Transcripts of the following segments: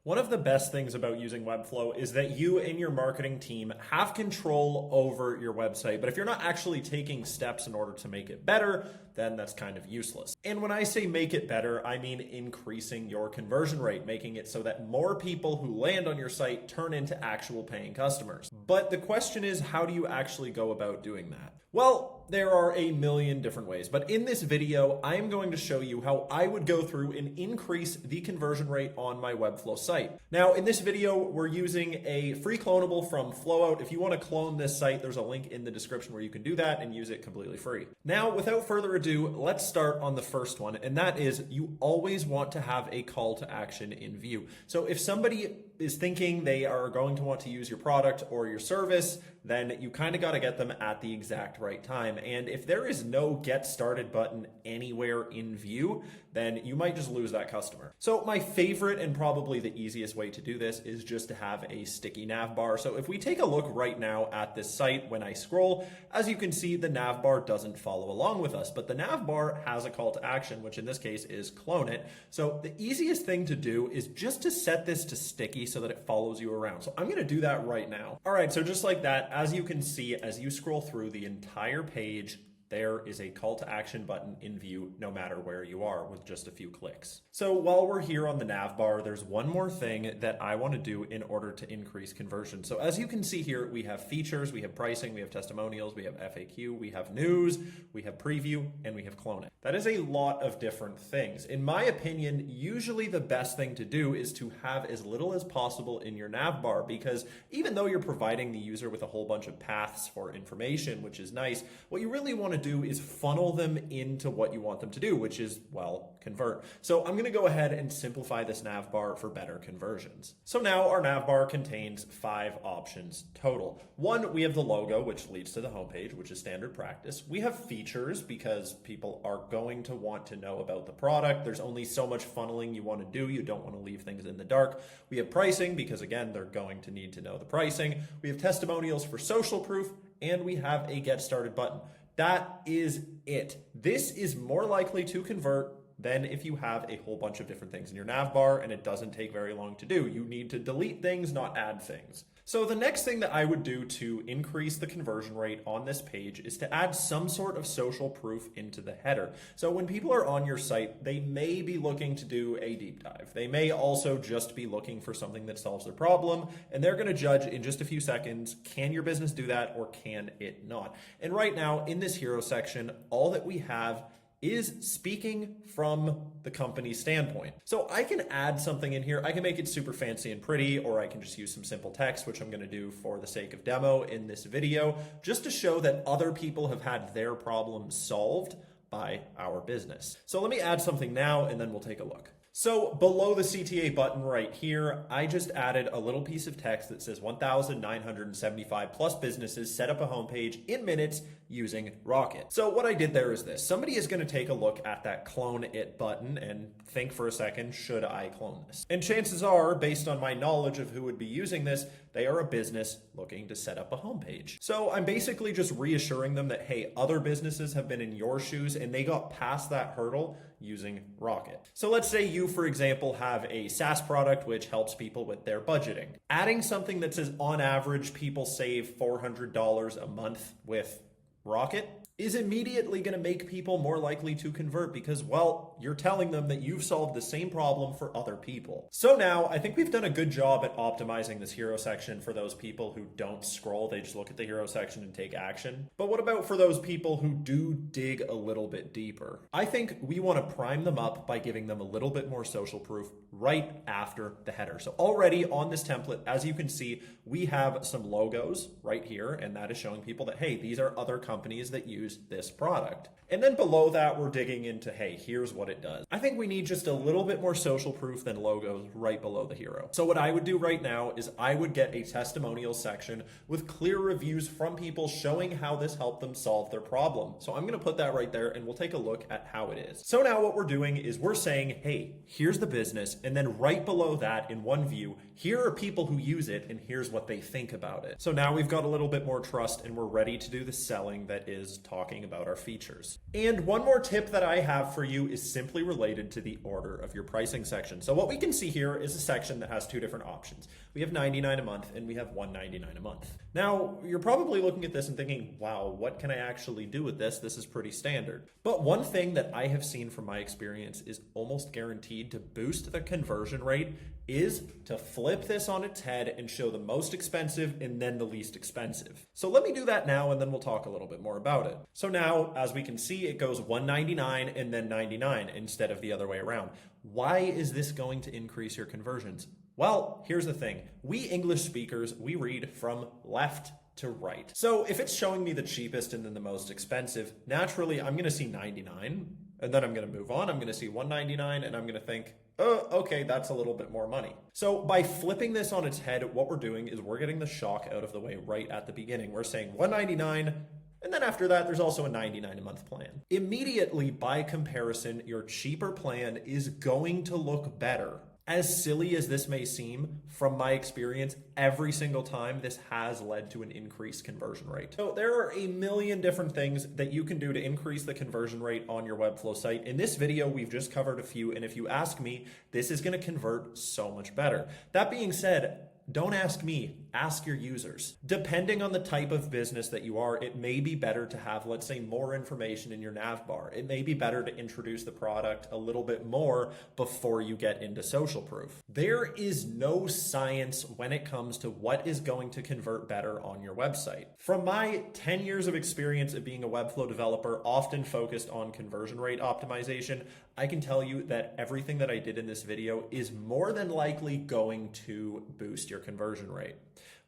One of the best things about using Webflow is that you and your marketing team have control over your website. But if you're not actually taking steps in order to make it better, then that's kind of useless. And when I say make it better, I mean increasing your conversion rate, making it so that more people who land on your site turn into actual paying customers. But the question is, how do you actually go about doing that? Well, there are a million different ways, but in this video, I am going to show you how I would go through and increase the conversion rate on my Webflow site. Now, in this video, we're using a free clonable from Flowout. If you want to clone this site, there's a link in the description where you can do that and use it completely free. Now, without further ado, let's start on the first one, and that is you always want to have a call to action in view. So if somebody is thinking they are going to want to use your product or your service, then you kind of got to get them at the exact right time. And if there is no get started button anywhere in view, then you might just lose that customer. So my favorite and probably the easiest way to do this is just to have a sticky nav bar. So if we take a look right now at this site, when I scroll, as you can see, the nav bar doesn't follow along with us, but the nav bar has a call to action, which in this case is clone it. So the easiest thing to do is just to set this to sticky so that it follows you around. So I'm going to do that right now. All right, so just like that, as you can see, as you scroll through the entire page, there is a call to action button in view no matter where you are with just a few clicks. So while we're here on the nav bar, there's one more thing that I want to do in order to increase conversion. So as you can see here, we have features, we have pricing, we have testimonials, we have FAQ, we have news, we have preview, and we have clone it. That is a lot of different things. In my opinion, usually the best thing to do is to have as little as possible in your nav bar, because even though you're providing the user with a whole bunch of paths for information, which is nice, what you really want to do is funnel them into what you want them to do, which is, well, convert. So I'm going to go ahead and simplify this nav bar for better conversions. So now our nav bar contains 5 options total. 1, we have the logo, which leads to the homepage, which is standard practice. We have features because people are going to want to know about the product. There's only so much funneling you want to do. You don't want to leave things in the dark. We have pricing because, again, they're going to need to know the pricing. We have testimonials for social proof, and we have a get started button. That is it. This is more likely to convert than if you have a whole bunch of different things in your nav bar, and it doesn't take very long to do. You need to delete things, not add things. So the next thing that I would do to increase the conversion rate on this page is to add some sort of social proof into the header. So when people are on your site, they may be looking to do a deep dive. They may also just be looking for something that solves their problem, and they're going to judge in just a few seconds, can your business do that or can it not? And right now in this hero section, all that we have is speaking from the company's standpoint. So I can add something in here. I can make it super fancy and pretty, or I can just use some simple text, which I'm going to do for the sake of demo in this video, just to show that other people have had their problems solved by our business. So let me add something now, and then we'll take a look. So below the CTA button right here, I just added a little piece of text that says 1,975 plus businesses set up a homepage in minutes using Rocket. So what I did there is this. Somebody is going to take a look at that clone it button and think for a second, should I clone this? And chances are, based on my knowledge of who would be using this, they are a business looking to set up a homepage. So I'm basically just reassuring them that, hey, other businesses have been in your shoes and they got past that hurdle using Rocket. So let's say you, for example, have a SaaS product which helps people with their budgeting. Adding something that says on average people save $400 a month with Rocket is immediately going to make people more likely to convert because, well, you're telling them that you've solved the same problem for other people. So now I think we've done a good job at optimizing this hero section for those people who don't scroll. They just look at the hero section and take action. But what about for those people who do dig a little bit deeper? I think we want to prime them up by giving them a little bit more social proof right after the header. So already on this template, as you can see, we have some logos right here, and that is showing people that, hey, these are other companies that use this product. And then below that, we're digging into, hey, here's what it does. I think we need just a little bit more social proof than logos right below the hero. So what I would do right now is I would get a testimonial section with clear reviews from people showing how this helped them solve their problem. So I'm going to put that right there and we'll take a look at how it is. So now what we're doing is we're saying, hey, here's the business. And then right below that in one view, here are people who use it and here's what they think about it. So now we've got a little bit more trust and we're ready to do the selling that is talking about our features. And one more tip that I have for you is simply related to the order of your pricing section. So what we can see here is a section that has two different options. We have $99 a month and we have $199 a month. Now, you're probably looking at this and thinking, wow, what can I actually do with this? This is pretty standard. But one thing that I have seen from my experience is almost guaranteed to boost the conversion rate is to flip this on its head and show the most expensive and then the least expensive. So let me do that now and then we'll talk a little bit more about it. So now, as we can see, it goes $199 and then $99 instead of the other way around. Why is this going to increase your conversions? Well, here's the thing. We English speakers, we read from left to right. So if it's showing me the cheapest and then the most expensive, naturally I'm gonna see 99 and then I'm gonna move on. I'm gonna see 199 and I'm gonna think, oh, okay, that's a little bit more money. So by flipping this on its head, what we're doing is we're getting the shock out of the way right at the beginning. We're saying 199, and then after that, there's also a $99 a month plan. Immediately, by comparison, your cheaper plan is going to look better. As silly as this may seem, from my experience, every single time this has led to an increased conversion rate. So there are a million different things that you can do to increase the conversion rate on your Webflow site. In this video, we've just covered a few, and if you ask me, this is going to convert so much better. That being said, don't ask me, ask your users. Depending on the type of business that you are, it may be better to have, let's say, more information in your nav bar. It may be better to introduce the product a little bit more before you get into social proof. There is no science when it comes to what is going to convert better on your website. From my 10 years of experience of being a Webflow developer, often focused on conversion rate optimization, I can tell you that everything that I did in this video is more than likely going to boost your conversion rate.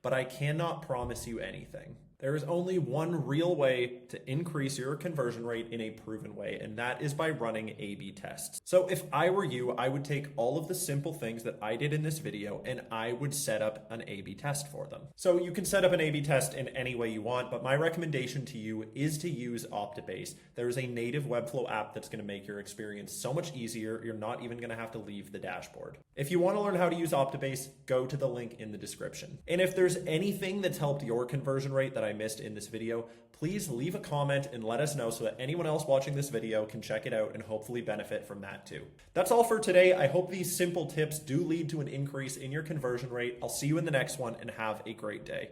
But I cannot promise you anything. There is only one real way to increase your conversion rate in a proven way, and that is by running A/B tests. So if I were you, I would take all of the simple things that I did in this video and I would set up an A/B test for them. So you can set up an A/B test in any way you want, but my recommendation to you is to use Optibase. There is a native Webflow app that's going to make your experience so much easier. You're not even going to have to leave the dashboard. If you want to learn how to use Optibase, go to the link in the description. And if there's anything that's helped your conversion rate that I missed in this video, please leave a comment and let us know so that anyone else watching this video can check it out and hopefully benefit from that too. That's all for today. I hope these simple tips do lead to an increase in your conversion rate. I'll see you in the next one and have a great day.